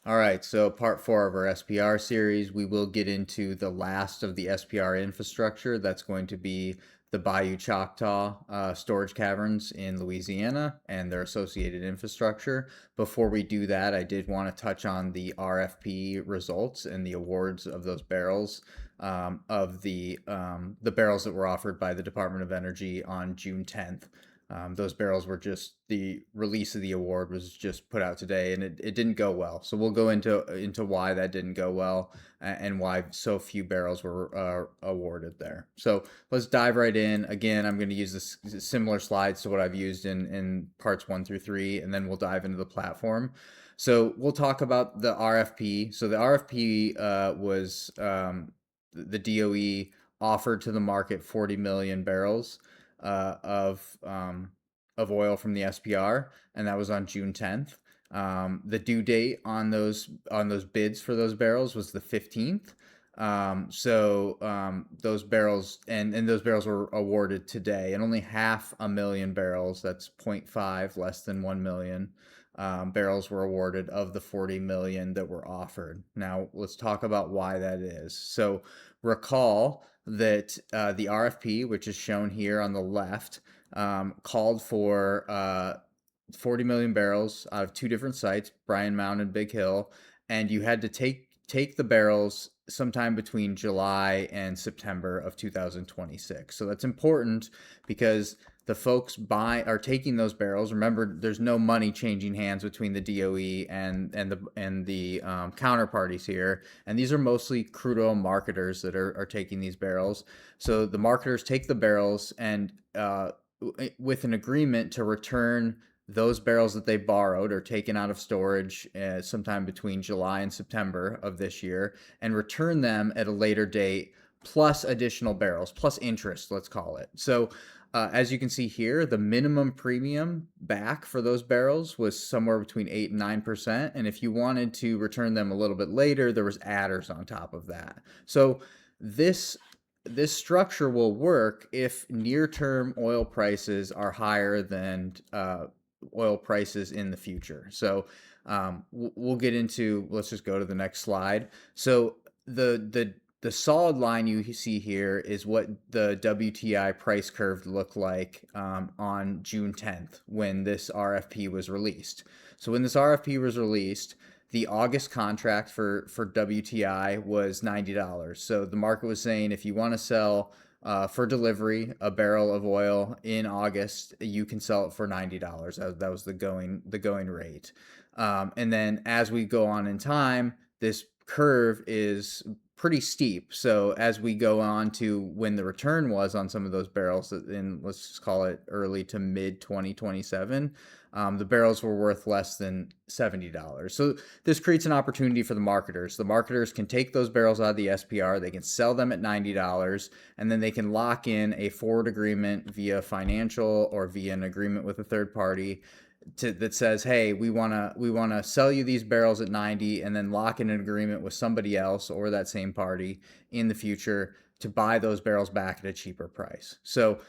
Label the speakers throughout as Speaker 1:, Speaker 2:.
Speaker 1: All right, so part four of our SPR series, we will get into the last of the SPR infrastructure. That's going to be the Bayou Choctaw storage caverns in Louisiana and their associated infrastructure. Before we do that, I did want to touch on the RFP results and the awards of those barrels, of the barrels that were offered by the Department of Energy on June 10th. Those barrels were just the release of the award was just put out today, and it didn't go well. So we'll go into why that didn't go well and why so few barrels were awarded there. So let's dive right in. Again, I'm going to use this similar slides to what I've used in parts 1 through 3, and then we'll dive into the platform. So we'll talk about the RFP. So the RFP was the DOE offered to the market 40 million barrels uh, of um, of oil from the SPR, and that was on June 10th. The due date on those bids for those barrels was the 15th. Those barrels and those barrels were awarded today, and only 500,000 barrels. That's zero point 0.5, less than 1 million. Barrels were awarded of the 40 million that were offered. Now, let's talk about why that is. So, recall that the RFP, which is shown here on the left, called for 40 million barrels out of two different sites, Bryan Mound and Big Hill, and you had to take the barrels sometime between July and September of 2026. So that's important because the folks are taking those barrels. Remember, there's no money changing hands between the DOE and the counterparties here, and these are mostly crude oil marketers that are taking these barrels. So the marketers take the barrels and with an agreement to return those barrels that they borrowed or taken out of storage sometime between July and September of this year and return them at a later date plus additional barrels plus interest, let's call it. So as you can see here, the minimum premium back for those barrels was somewhere between 8 and 9%. And if you wanted to return them a little bit later, there was adders on top of that. So this this structure will work if near-term oil prices are higher than oil prices in the future. So we'll get into. Let's just go to the next slide. So the solid line you see here is what the WTI price curve looked like on June 10th when this RFP was released. So when this RFP was released, the August contract for WTI was $90. So the market was saying if you want to sell for delivery a barrel of oil in August, you can sell it for $90. That was the going rate. And then as we go on in time, this curve is pretty steep. So as we go on to when the return was on some of those barrels in, let's just call it early to mid 2027, the barrels were worth less than $70. So this creates an opportunity for the marketers. The marketers can take those barrels out of the SPR, they can sell them at $90, and then they can lock in a forward agreement via financial or via an agreement with a third party that says, hey, we wanna sell you these barrels at 90 and then lock in an agreement with somebody else or that same party in the future to buy those barrels back at a cheaper price. So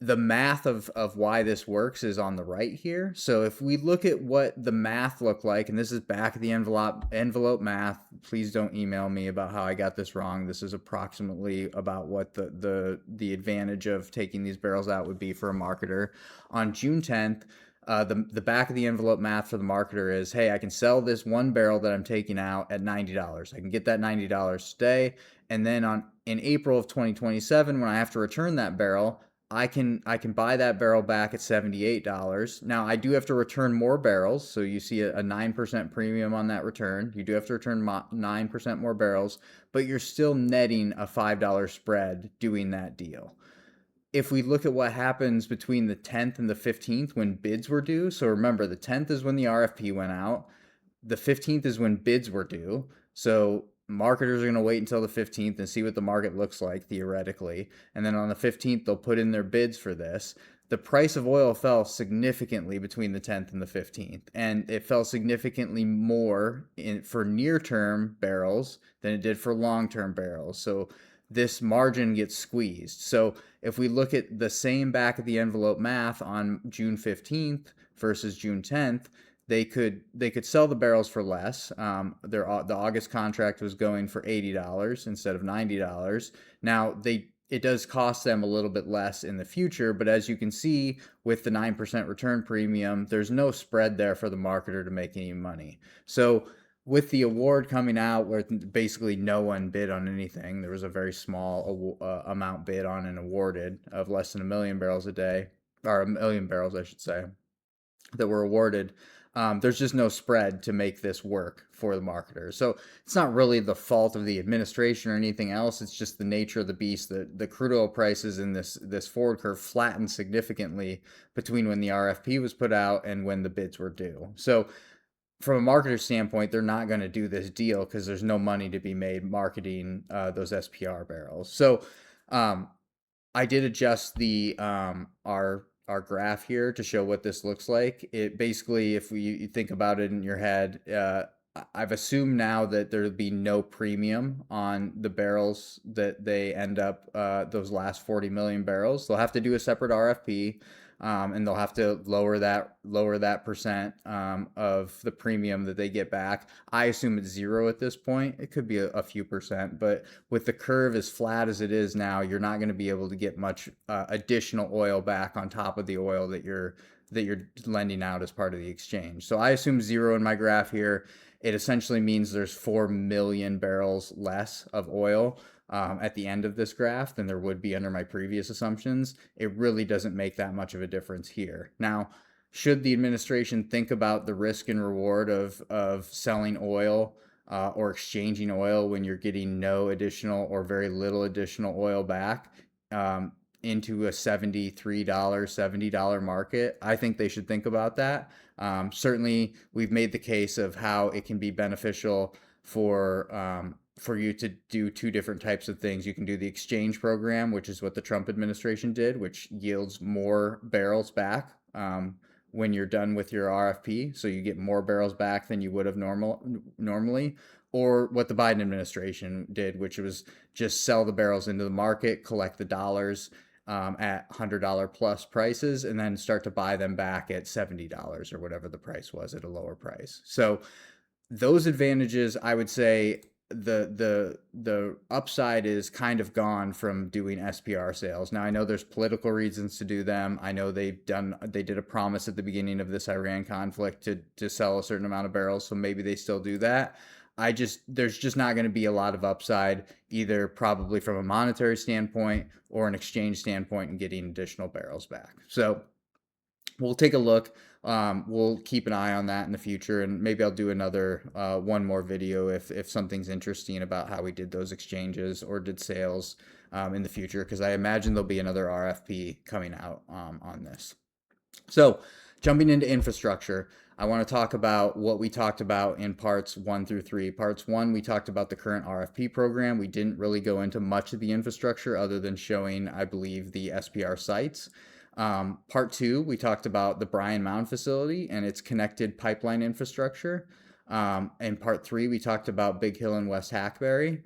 Speaker 1: the math of why this works is on the right here. So if we look at what the math looked like, and this is back of the envelope math, please don't email me about how I got this wrong. This is approximately about what the advantage of taking these barrels out would be for a marketer. On June 10th, the back of the envelope math for the marketer is, hey, I can sell this one barrel that I'm taking out at $90. I can get that $90 today, and then in April of 2027, when I have to return that barrel, I can buy that barrel back at $78. Now I do have to return more barrels, so you see a 9% premium on that return. You do have to return 9% more barrels, but you're still netting a $5 spread doing that deal. If we look at what happens between the 10th and the 15th when bids were due, so remember the 10th is when the RFP went out, the 15th is when bids were due. So marketers are going to wait until the 15th and see what the market looks like theoretically. And then on the 15th, they'll put in their bids for this. The price of oil fell significantly between the 10th and the 15th. And it fell significantly more for near term barrels than it did for long term barrels. So this margin gets squeezed. So if we look at the same back of the envelope math on June 15th versus June 10th, they could sell the barrels for less. The August contract was going for $80 instead of $90. Now it does cost them a little bit less in the future, but as you can see with the 9% return premium, there's no spread there for the marketer to make any money. So with the award coming out where basically no one bid on anything, there was a very small amount bid on and awarded of less than 1 million barrels a day, or 1 million barrels, I should say, that were awarded. There's just no spread to make this work for the marketers. So it's not really the fault of the administration or anything else. It's just the nature of the beast. The crude oil prices in this forward curve flattened significantly between when the RFP was put out and when the bids were due. So from a marketer standpoint, they're not going to do this deal because there's no money to be made marketing those SPR barrels. So um, I did adjust the our graph here to show what this looks like. It basically, if you think about it in your head, I've assumed now that there'll be no premium on the barrels that they end up those last 40 million barrels. They'll have to do a separate RFP. And they'll have to lower that percent of the premium that they get back. I assume it's zero at this point. It could be a few percent, but with the curve as flat as it is now, you're not going to be able to get much additional oil back on top of the oil that you're lending out as part of the exchange. So I assume zero in my graph here. It essentially means there's 4 million barrels less of oil at the end of this graph than there would be under my previous assumptions. It really doesn't make that much of a difference here. Now, should the administration think about the risk and reward of selling oil or exchanging oil when you're getting no additional or very little additional oil back into a $73, $70 market? I think they should think about that. Certainly, we've made the case of how it can be beneficial for you to do two different types of things. You can do the exchange program, which is what the Trump administration did, which yields more barrels back when you're done with your RFP. So you get more barrels back than you would have normally. Or what the Biden administration did, which was just sell the barrels into the market, collect the dollars at $100 plus prices, and then start to buy them back at $70 or whatever the price was at a lower price. So those advantages, I would say, the upside is kind of gone from doing SPR sales. Now I know there's political reasons to do them. I know they did a promise at the beginning of this Iran conflict to sell a certain amount of barrels, so maybe they still do that. There's just not going to be a lot of upside, either probably from a monetary standpoint or an exchange standpoint, in getting additional barrels back. So we'll take a look. We'll keep an eye on that in the future, and maybe I'll do another one more video if something's interesting about how we did those exchanges or did sales in the future, because I imagine there'll be another RFP coming out on this. So jumping into infrastructure, I want to talk about what we talked about in parts 1 through 3. Parts 1, we talked about the current RFP program. We didn't really go into much of the infrastructure other than showing, I believe, the SPR sites. Part 2, we talked about the Bryan Mound facility and its connected pipeline infrastructure. In part 3, we talked about Big Hill and West Hackberry.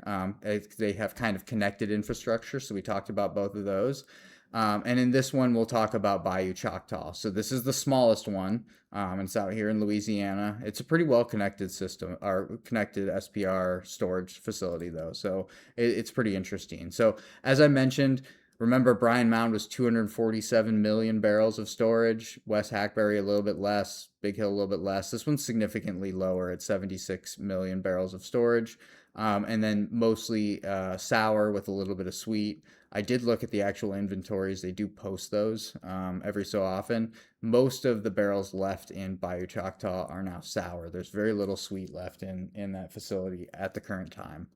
Speaker 1: They have kind of connected infrastructure, so we talked about both of those. And in this one, we'll talk about Bayou Choctaw. So this is the smallest one. It's out here in Louisiana. It's a pretty well connected system, or connected SPR storage facility, though. So it's pretty interesting. So as I mentioned, remember, Bryan Mound was 247 million barrels of storage. West Hackberry a little bit less. Big Hill a little bit less. This one's significantly lower at 76 million barrels of storage. And then mostly sour with a little bit of sweet. I did look at the actual inventories. They do post those every so often. Most of the barrels left in Bayou Choctaw are now sour. There's very little sweet left in that facility at the current time.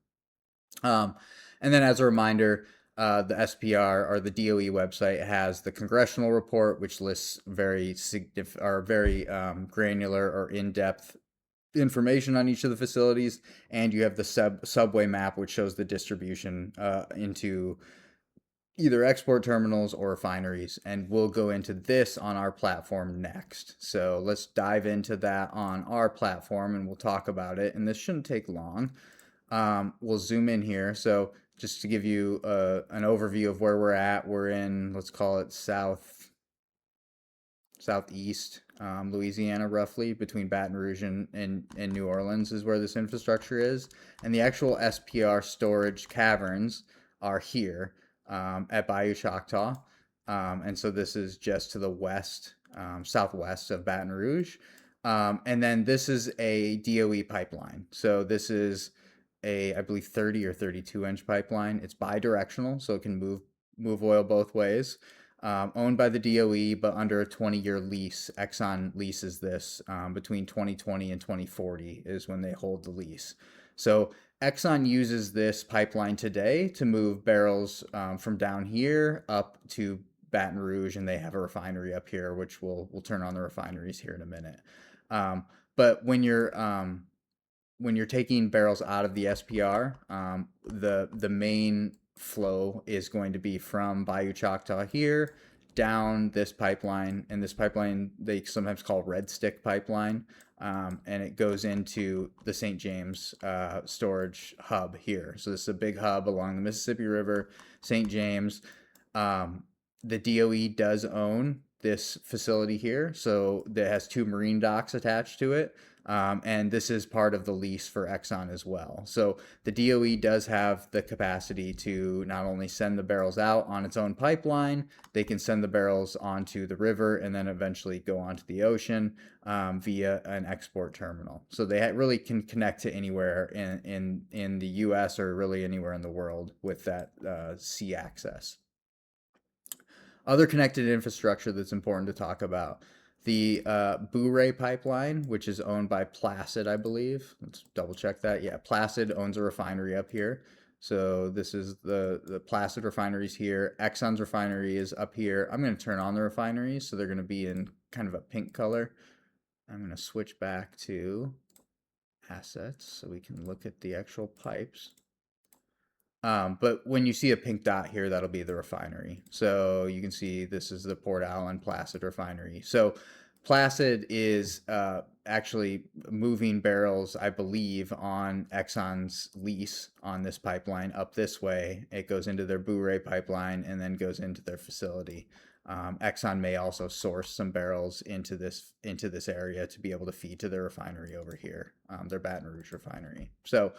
Speaker 1: And then as a reminder, the SPR, or the DOE website, has the congressional report, which lists very granular or in-depth information on each of the facilities, and you have the subway map, which shows the distribution into either export terminals or refineries, and we'll go into this on our platform next. So let's dive into that on our platform, and we'll talk about it, and this shouldn't take long. We'll zoom in here. So just to give you an overview of where we're at, we're in, let's call it southeast Louisiana, roughly between Baton Rouge and New Orleans is where this infrastructure is. And the actual SPR storage caverns are here at Bayou Choctaw. And so this is just to the west, southwest of Baton Rouge. And then this is a DOE pipeline. So this is I believe, 30 or 32-inch pipeline. It's bi-directional, so it can move oil both ways. Owned by the DOE, but under a 20-year lease. Exxon leases this between 2020 and 2040 is when they hold the lease. So Exxon uses this pipeline today to move barrels from down here up to Baton Rouge, and they have a refinery up here, which we'll turn on the refineries here in a minute. But when you're taking barrels out of the SPR, the main flow is going to be from Bayou Choctaw here down this pipeline, and this pipeline they sometimes call Red Stick Pipeline, and it goes into the St. James storage hub here. So this is a big hub along the Mississippi River, St. James. The DOE does own this facility here, so that has two marine docks attached to it. And this is part of the lease for Exxon as well. So the DOE does have the capacity to not only send the barrels out on its own pipeline, they can send the barrels onto the river and then eventually go onto the ocean via an export terminal. So they really can connect to anywhere in the U.S. or really anywhere in the world with that sea access. Other connected infrastructure that's important to talk about. The Bourré pipeline, which is owned by Placid, I believe. Let's double check that. Yeah, Placid owns a refinery up here. So this is the Placid refineries here. Exxon's refinery is up here. I'm going to turn on the refineries, so they're going to be in kind of a pink color. I'm going to switch back to assets so we can look at the actual pipes. But when you see a pink dot here, that'll be the refinery. So you can see this is the Port Allen Placid refinery. So Placid is actually moving barrels, I believe, on Exxon's lease on this pipeline up this way. It goes into their Bourré pipeline and then goes into their facility. Exxon may also source some barrels into this area to be able to feed to their refinery over here, their Baton Rouge refinery. So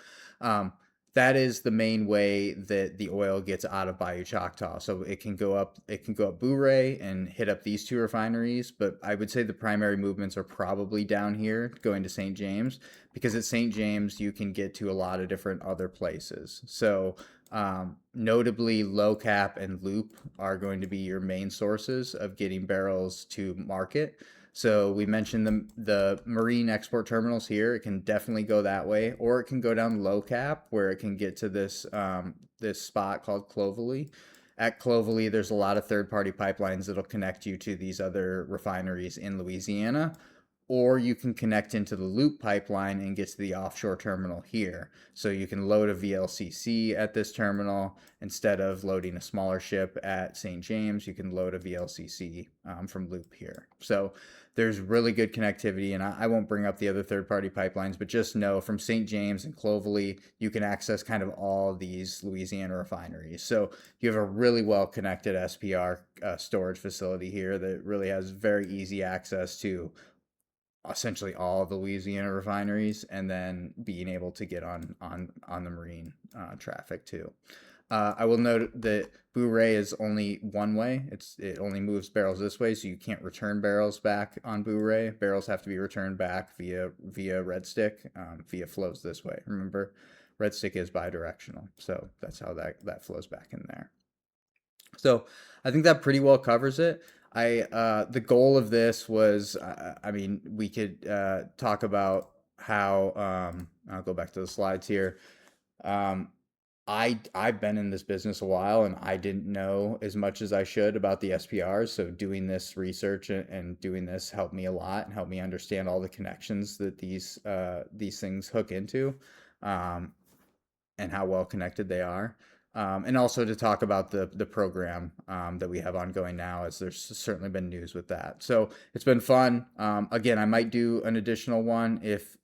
Speaker 1: that is the main way that the oil gets out of Bayou Choctaw. So it can go up Bourré and hit up these two refineries, but I would say the primary movements are probably down here going to St. James, because at St. James you can get to a lot of different other places. So notably Low Cap and Loop are going to be your main sources of getting barrels to market. So we mentioned the marine export terminals here. It can definitely go that way, or it can go down Low Cap where it can get to this this spot called Clovelly. At Clovelly, there's a lot of third-party pipelines that'll connect you to these other refineries in Louisiana, or you can connect into the Loop pipeline and get to the offshore terminal here. So you can load a VLCC at this terminal instead of loading a smaller ship at St. James. You can load a VLCC from Loop here. So there's really good connectivity, and I won't bring up the other third-party pipelines, but just know from St. James and Clovelly, you can access kind of all these Louisiana refineries. So you have a really well-connected SPR storage facility here that really has very easy access to essentially all of the Louisiana refineries, and then being able to get on the marine traffic too. I will note that Bourré is only one way. It only moves barrels this way, so you can't return barrels back on Bourré. Barrels have to be returned back via Red Stick, via flows this way. Remember, Red Stick is bi-directional, so that's how that flows back in there. So I think that pretty well covers it. The goal of this was, I mean, we could talk about how I'll go back to the slides here. I've been in this business a while, and I didn't know as much as I should about the SPRs. So doing this research and doing this helped me a lot and helped me understand all the connections that these things hook into, and how well connected they are. And also to talk about the program that we have ongoing now, as there's certainly been news with that. So it's been fun. Again, I might do an additional one if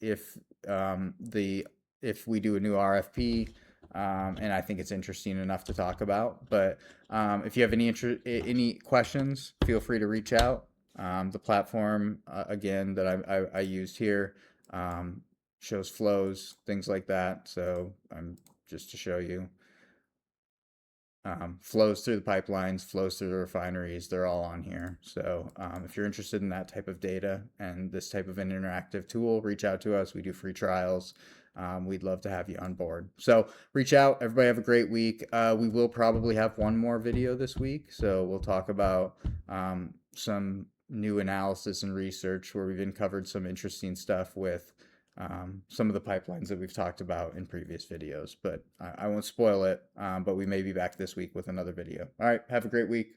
Speaker 1: we do a new RFP, and I think it's interesting enough to talk about. But if you have any questions, feel free to reach out. The platform, again, that I used here, um, shows flows, things like that. So just to show you, flows through the pipelines, flows through the refineries. They're all on here. So if you're interested in that type of data and this type of an interactive tool, reach out to us. We do free trials. We'd love to have you on board. So reach out. Everybody have a great week. We will probably have one more video this week. So we'll talk about some new analysis and research where we've uncovered some interesting stuff with some of the pipelines that we've talked about in previous videos, but I won't spoil it. But we may be back this week with another video. All right, have a great week.